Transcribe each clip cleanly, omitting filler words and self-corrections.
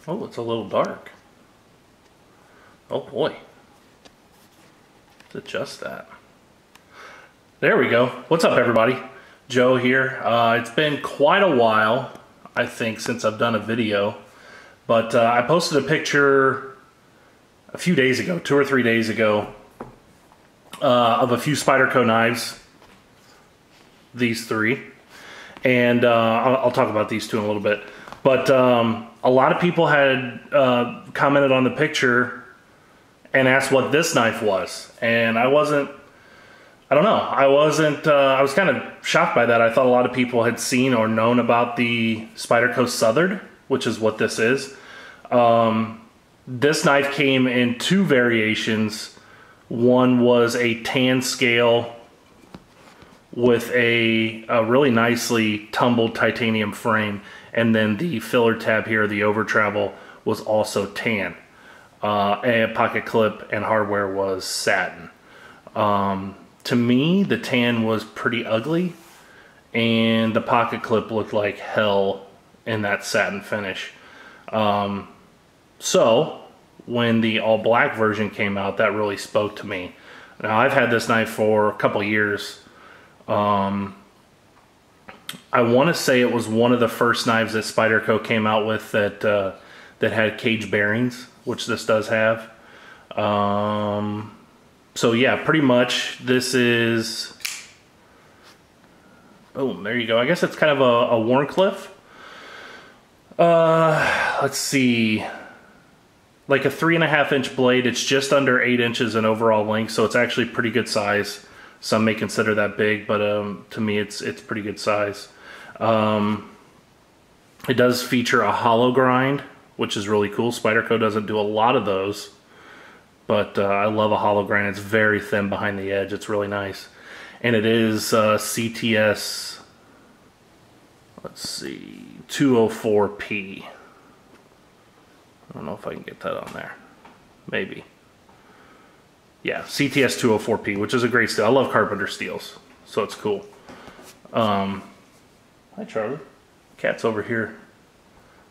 Oh, it's a little dark. Oh boy. Let's adjust that. There we go. What's up, everybody? Joe here. It's been quite a while, I think, since I've done a video. But I posted a picture a few days ago, 2 or 3 days ago, of a few Spyderco knives. These three. And I'll talk about these two in a little bit. But a lot of people had commented on the picture and asked what this knife was. And I was kind of shocked by that. I thought a lot of people had seen or known about the Spyderco Southard, which is what this is. This knife came in 2 variations. One was a tan scale with a really nicely tumbled titanium frame, and then the filler tab here, the over travel, was also tan. And pocket clip and hardware was satin. To me, the tan was pretty ugly, and the pocket clip looked like hell in that satin finish. So when the all black version came out, that really spoke to me. Now, I've had this knife for a couple years. I want to say it was one of the first knives that Spyderco came out with that that had cage bearings, which this does have. So yeah, pretty much this is, boom, there you go. I guess it's kind of a Warncliffe. Let's see, like a 3.5-inch blade. It's just under 8 inches in overall length, so it's actually pretty good size. Some may consider that big, but to me it's pretty good size. It does feature a hollow grind, which is really cool. Spyderco doesn't do a lot of those, but I love a hollow grind. It's very thin behind the edge. It's really nice. And it is CTS, let's see, 204P. I don't know if I can get that on there. Maybe. Yeah, CTS 204P, which is a great steel. I love Carpenter steels, so it's cool. Hi, Charlie. Cat's over here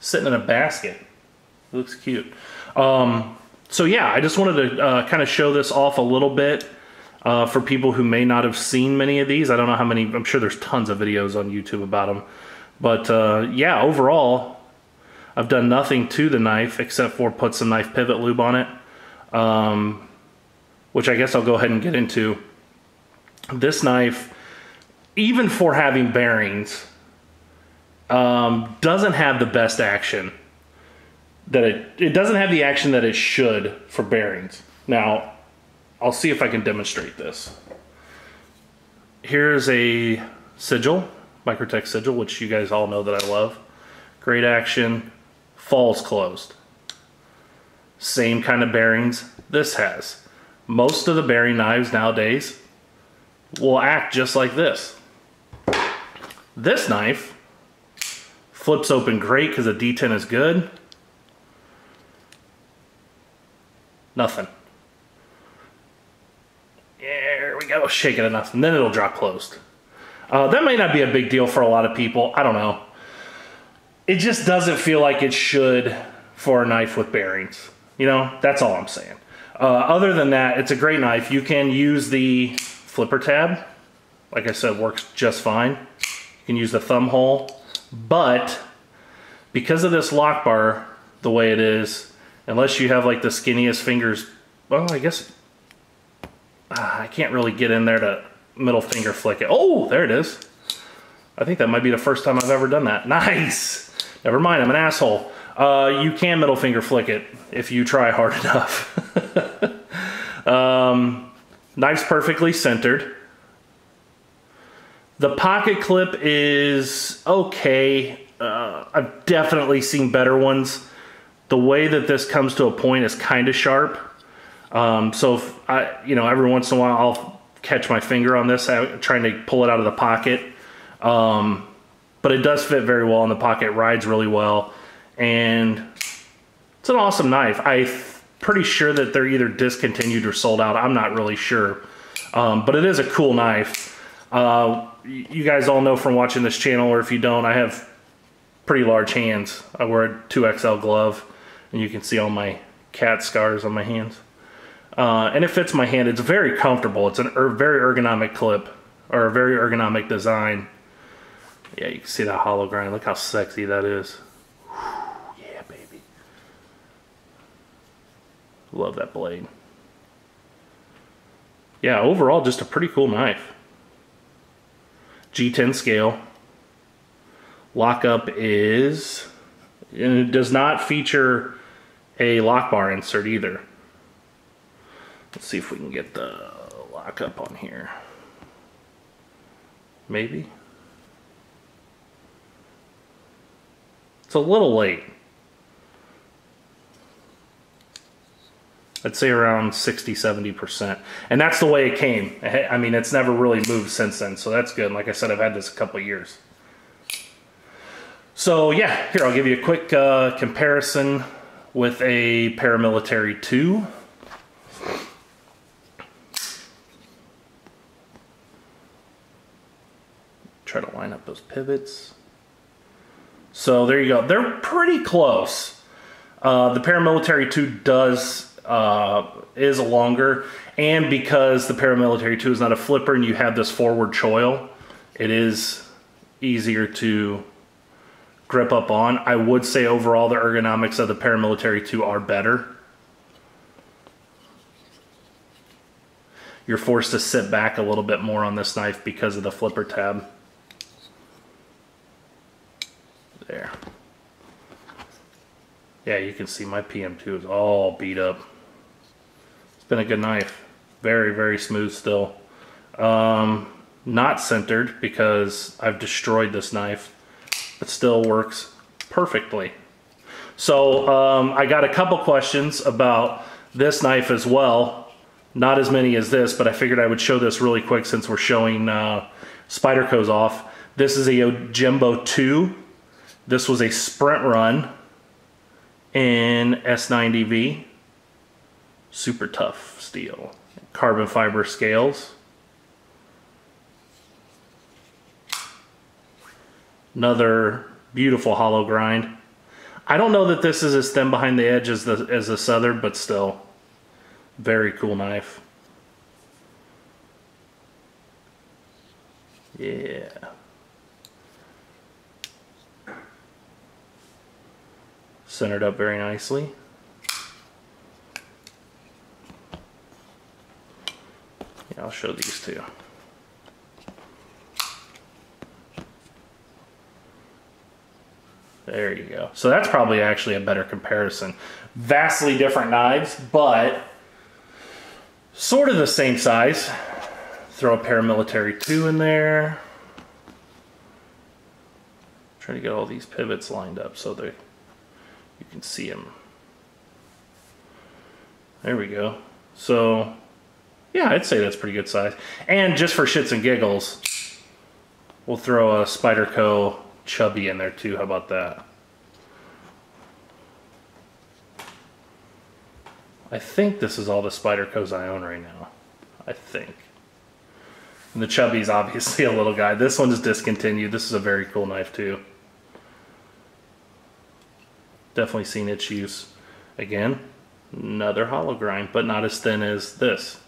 sitting in a basket. It looks cute. So yeah, I just wanted to kind of show this off a little bit for people who may not have seen many of these. I don't know how many. I'm sure there's tons of videos on YouTube about them. But yeah, overall, I've done nothing to the knife except for put some knife pivot lube on it. Which I guess I'll go ahead and get into. This knife, even for having bearings, doesn't have the best action. It doesn't have the action that it should for bearings. Now, I'll see if I can demonstrate this. Here's a sigil, Microtech sigil, which you guys all know that I love. Great action, falls closed. Same kind of bearings this has. Most of the bearing knives nowadays will act just like this. This knife flips open great because the detent is good. Nothing. There we go, shake it enough, and then it'll drop closed. That may not be a big deal for a lot of people, I don't know. It just doesn't feel like it should for a knife with bearings. You know, that's all I'm saying. Other than that, it's a great knife. You can use the flipper tab. Like I said, works just fine. You can use the thumb hole. But because of this lock bar, the way it is, unless you have like the skinniest fingers, well, I guess I can't really get in there to middle finger flick it. Oh, there it is. I think that might be the first time I've ever done that. Nice. Never mind, I'm an asshole. You can middle finger flick it if you try hard enough. Knife's perfectly centered. The pocket clip is okay. I've definitely seen better ones. The way that this comes to a point is kind of sharp. So if every once in a while I'll catch my finger on this trying to pull it out of the pocket. But it does fit very well in the pocket, rides really well. And it's an awesome knife. I'm pretty sure that they're either discontinued or sold out. I'm not really sure. But it is a cool knife. You guys all know from watching this channel, or if you don't, I have pretty large hands. I wear a 2XL glove. And you can see all my cat scars on my hands. And it fits my hand. It's very comfortable. It's a very ergonomic clip, or a very ergonomic design. Yeah, you can see that hollow grind. Look how sexy that is. Whew, yeah, baby. Love that blade. Yeah, overall, just a pretty cool knife. G10 scale. Lockup is, and it does not feature a lock bar insert either. Let's see if we can get the lockup on here. Maybe. It's a little late. I'd say around 60–70%. And that's the way it came. I mean, it's never really moved since then, so that's good. Like I said, I've had this a couple of years. So yeah, here, I'll give you a quick comparison with a Paramilitary 2. Try to line up those pivots. So there you go. They're pretty close. The Paramilitary 2 is longer, and because the Paramilitary 2 is not a flipper and you have this forward choil, it is easier to grip up on. I would say overall the ergonomics of the Paramilitary 2 are better. You're forced to sit back a little bit more on this knife because of the flipper tab. There. Yeah, you can see my PM2 is all beat up. It's been a good knife. Very, very smooth still. Not centered because I've destroyed this knife. It still works perfectly. So I got a couple questions about this knife as well. Not as many as this, but I figured I would show this really quick since we're showing Spyderco's off. This is a Yojimbo 2. This was a sprint run in S90V. Super tough steel. Carbon fiber scales. Another beautiful hollow grind. I don't know that this is as thin behind the edge as the Southard, but still, very cool knife. Yeah. Centered up very nicely. Yeah, I'll show these two. There you go. So that's probably actually a better comparison. Vastly different knives, but sort of the same size. Throw a Paramilitary 2 in there. Try to get all these pivots lined up so you can see them. There we go. So yeah, I'd say that's pretty good size. And just for shits and giggles, we'll throw a Spyderco Chubby in there too. How about that? I think this is all the Spydercos I own right now. I think. And the Chubby's obviously a little guy. This one is discontinued. This is a very cool knife too. Definitely seen its use. Again, another hollow grind, but not as thin as this.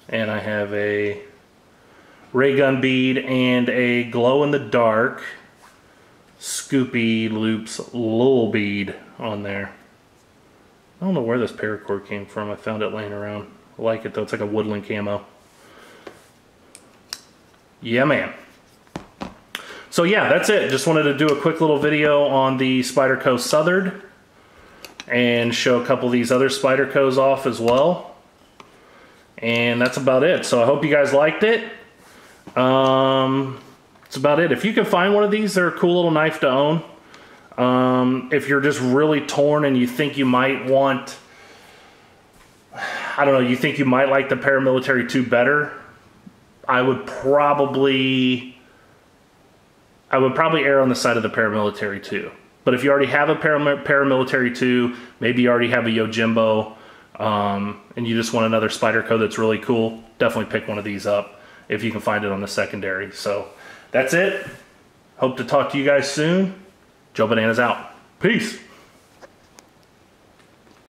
And I have a ray gun bead and a glow-in-the-dark Scoopy Loops Lul bead on there. I don't know where this paracord came from. I found it laying around. I like it though. It's like a woodland camo. Yeah, man. So yeah, that's it. Just wanted to do a quick little video on the Spyderco Southard and show a couple of these other Spydercos off as well. And that's about it. So I hope you guys liked it. That's about it. If you can find one of these, they're a cool little knife to own. If you're just really torn and you think you might want, I don't know, you think you might like the Paramilitary 2 better, I would probably err on the side of the Paramilitary 2. But if you already have a Paramilitary 2, maybe you already have a Yojimbo, and you just want another Spyderco that's really cool, definitely pick one of these up if you can find it on the secondary. So that's it. Hope to talk to you guys soon. Joe Bananas out. Peace.